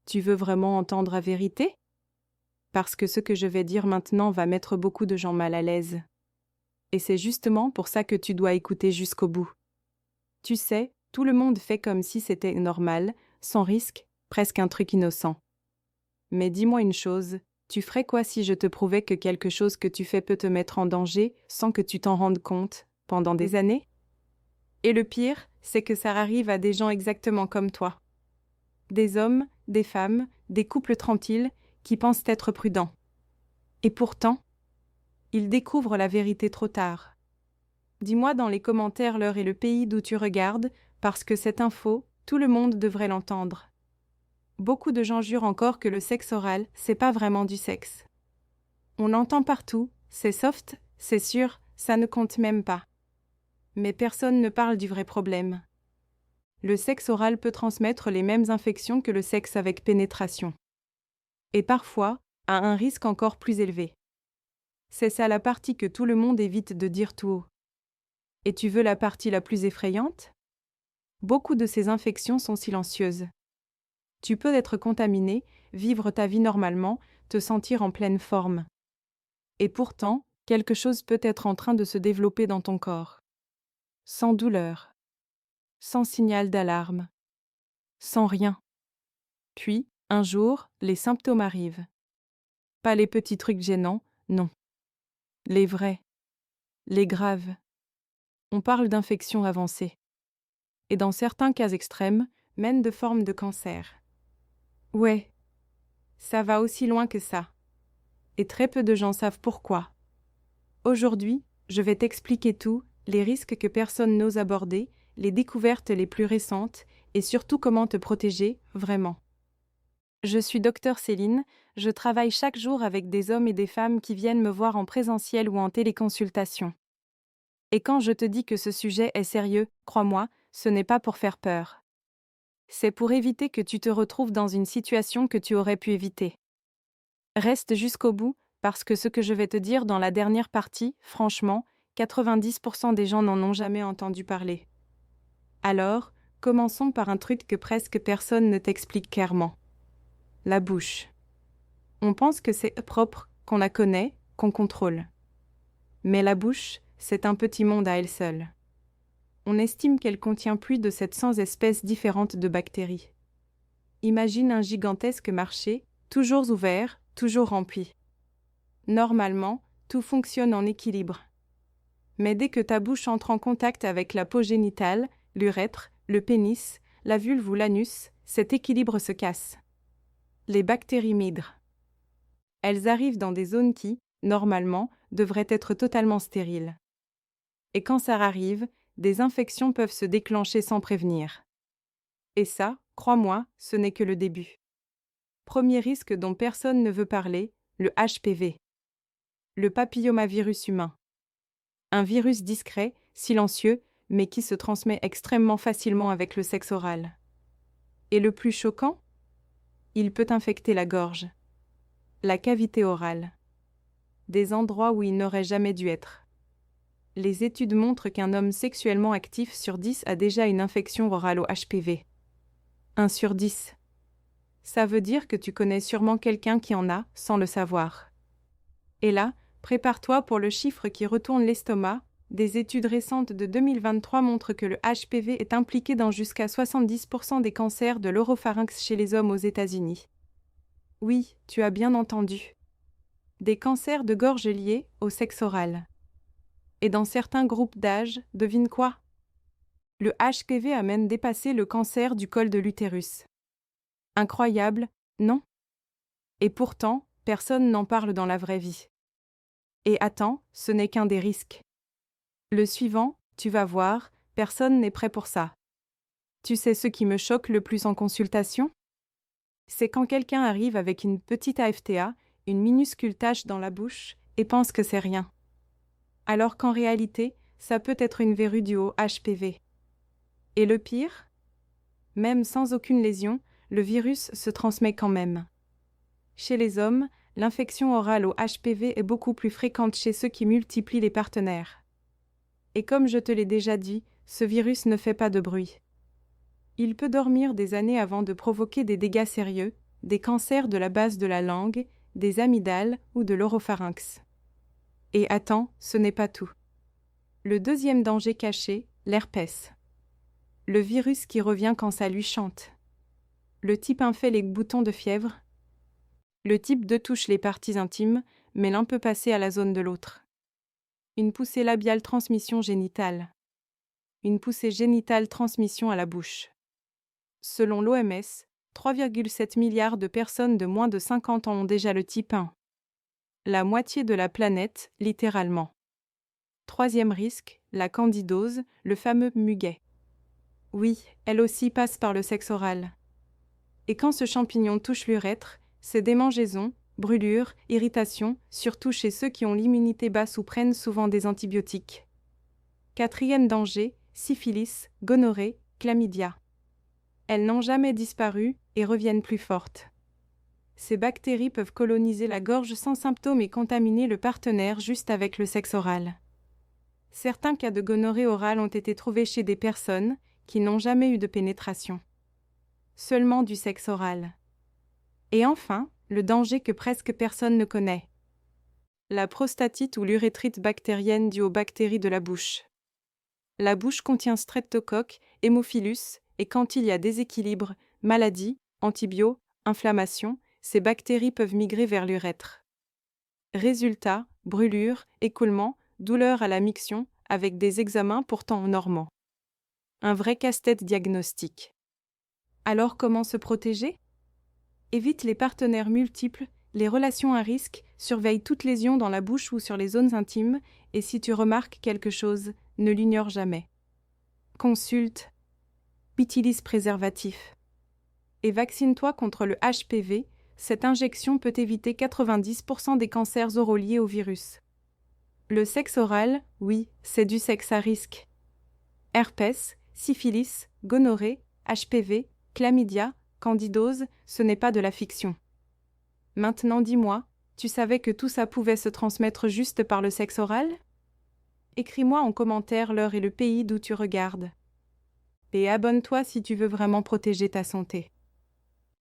Tu veux vraiment entendre la vérité? Parce que ce que je vais dire maintenant va mettre beaucoup de gens mal à l'aise. Et c'est justement pour ça que tu dois écouter jusqu'au bout. Tu sais, tout le monde fait comme si c'était normal, sans risque, presque un truc innocent. Mais dis-moi une chose, tu ferais quoi si je te prouvais que quelque chose que tu fais peut te mettre en danger sans que tu t'en rendes compte, pendant des années? Et le pire, c'est que ça arrive à des gens exactement comme toi. Des hommes, des femmes, des couples tranquilles qui pensent être prudents. Et pourtant, ils découvrent la vérité trop tard. Dis-moi dans les commentaires l'heure et le pays d'où tu regardes, parce que cette info, tout le monde devrait l'entendre. Beaucoup de gens jurent encore que le sexe oral, c'est pas vraiment du sexe. On entend partout, c'est soft, c'est sûr, ça ne compte même pas. Mais personne ne parle du vrai problème. Le sexe oral peut transmettre les mêmes infections que le sexe avec pénétration. Et parfois, à un risque encore plus élevé. C'est ça la partie que tout le monde évite de dire tout haut. Et tu veux la partie la plus effrayante? Beaucoup de ces infections sont silencieuses. Tu peux être contaminé, vivre ta vie normalement, te sentir en pleine forme. Et pourtant, quelque chose peut être en train de se développer dans ton corps. Sans douleur. Sans signal d'alarme. Sans rien. Puis, un jour, les symptômes arrivent. Pas les petits trucs gênants, non. Les vrais. Les graves. On parle d'infections avancées. Et dans certains cas extrêmes, même de formes de cancer. Ouais, ça va aussi loin que ça. Et très peu de gens savent pourquoi. Aujourd'hui, je vais t'expliquer tout, les risques que personne n'ose aborder, les découvertes les plus récentes, et surtout comment te protéger, vraiment. Je suis Dr Céline, je travaille chaque jour avec des hommes et des femmes qui viennent me voir en présentiel ou en téléconsultation. Et quand je te dis que ce sujet est sérieux, crois-moi, ce n'est pas pour faire peur. C'est pour éviter que tu te retrouves dans une situation que tu aurais pu éviter. Reste jusqu'au bout, parce que ce que je vais te dire dans la dernière partie, franchement, 90% des gens n'en ont jamais entendu parler. Alors, commençons par un truc que presque personne ne t'explique clairement. La bouche. On pense que c'est propre, qu'on la connaît, qu'on contrôle. Mais la bouche, c'est un petit monde à elle seule. On estime qu'elle contient plus de 700 espèces différentes de bactéries. Imagine un gigantesque marché, toujours ouvert, toujours rempli. Normalement, tout fonctionne en équilibre. Mais dès que ta bouche entre en contact avec la peau génitale, l'urètre, le pénis, la vulve ou l'anus, cet équilibre se casse. Les bactéries migrent. Elles arrivent dans des zones qui, normalement, devraient être totalement stériles. Et quand ça arrive, des infections peuvent se déclencher sans prévenir. Et ça, crois-moi, ce n'est que le début. Premier risque dont personne ne veut parler, le HPV. Le papillomavirus humain. Un virus discret, silencieux, mais qui se transmet extrêmement facilement avec le sexe oral. Et le plus choquant? Il peut infecter la gorge, la cavité orale, des endroits où il n'aurait jamais dû être. Les études montrent qu'un homme sexuellement actif sur 10 a déjà une infection orale au HPV. 1 sur 10. Ça veut dire que tu connais sûrement quelqu'un qui en a, sans le savoir. Et là, prépare-toi pour le chiffre qui retourne l'estomac. Des études récentes de 2023 montrent que le HPV est impliqué dans jusqu'à 70% des cancers de l'oropharynx chez les hommes aux États-Unis. Oui, tu as bien entendu. Des cancers de gorge liés au sexe oral. Et dans certains groupes d'âge, devine quoi? Le HPV a même dépassé le cancer du col de l'utérus. Incroyable, non? Et pourtant, personne n'en parle dans la vraie vie. Et attends, ce n'est qu'un des risques. Le suivant, tu vas voir, personne n'est prêt pour ça. Tu sais ce qui me choque le plus en consultation? C'est quand quelqu'un arrive avec une petite AFTA, une minuscule tache dans la bouche, et pense que c'est rien. Alors qu'en réalité, ça peut être une verrue due au HPV. Et le pire? Même sans aucune lésion, le virus se transmet quand même. Chez les hommes, l'infection orale au HPV est beaucoup plus fréquente chez ceux qui multiplient les partenaires. Et comme je te l'ai déjà dit, ce virus ne fait pas de bruit. Il peut dormir des années avant de provoquer des dégâts sérieux, des cancers de la base de la langue, des amygdales ou de l'oropharynx. Et attends, ce n'est pas tout. Le deuxième danger caché, l'herpès. Le virus qui revient quand ça lui chante. Le type 1 fait les boutons de fièvre. Le type 2 touche les parties intimes, mais l'un peut passer à la zone de l'autre. Une poussée labiale transmission génitale. Une poussée génitale transmission à la bouche. Selon l'OMS, 3,7 milliards de personnes de moins de 50 ans ont déjà le type 1. La moitié de la planète, littéralement. Troisième risque, la candidose, le fameux muguet. Oui, elle aussi passe par le sexe oral. Et quand ce champignon touche l'urètre, c'est démangeaisons, brûlures, irritations, surtout chez ceux qui ont l'immunité basse ou prennent souvent des antibiotiques. Quatrième danger, syphilis, gonorrhée, chlamydia. Elles n'ont jamais disparu et reviennent plus fortes. Ces bactéries peuvent coloniser la gorge sans symptômes et contaminer le partenaire juste avec le sexe oral. Certains cas de gonorrhée orale ont été trouvés chez des personnes qui n'ont jamais eu de pénétration. Seulement du sexe oral. Et enfin, le danger que presque personne ne connaît. La prostatite ou l'urétrite bactérienne due aux bactéries de la bouche. La bouche contient streptocoque, hémophilus, et quand il y a déséquilibre, maladie, antibio, inflammation, ces bactéries peuvent migrer vers l'urètre. Résultat, brûlure, écoulement, douleur à la miction, avec des examens pourtant normaux. Un vrai casse-tête diagnostique. Alors comment se protéger ? Évite les partenaires multiples, les relations à risque, surveille toute lésion dans la bouche ou sur les zones intimes, et si tu remarques quelque chose, ne l'ignore jamais. Consulte. Utilise préservatif. Et vaccine-toi contre le HPV, cette injection peut éviter 90% des cancers oraux liés au virus. Le sexe oral, oui, c'est du sexe à risque. Herpès, syphilis, gonorrhée, HPV, chlamydia, candidose, ce n'est pas de la fiction. Maintenant dis-moi, tu savais que tout ça pouvait se transmettre juste par le sexe oral ? Écris-moi en commentaire l'heure et le pays d'où tu regardes. Et abonne-toi si tu veux vraiment protéger ta santé.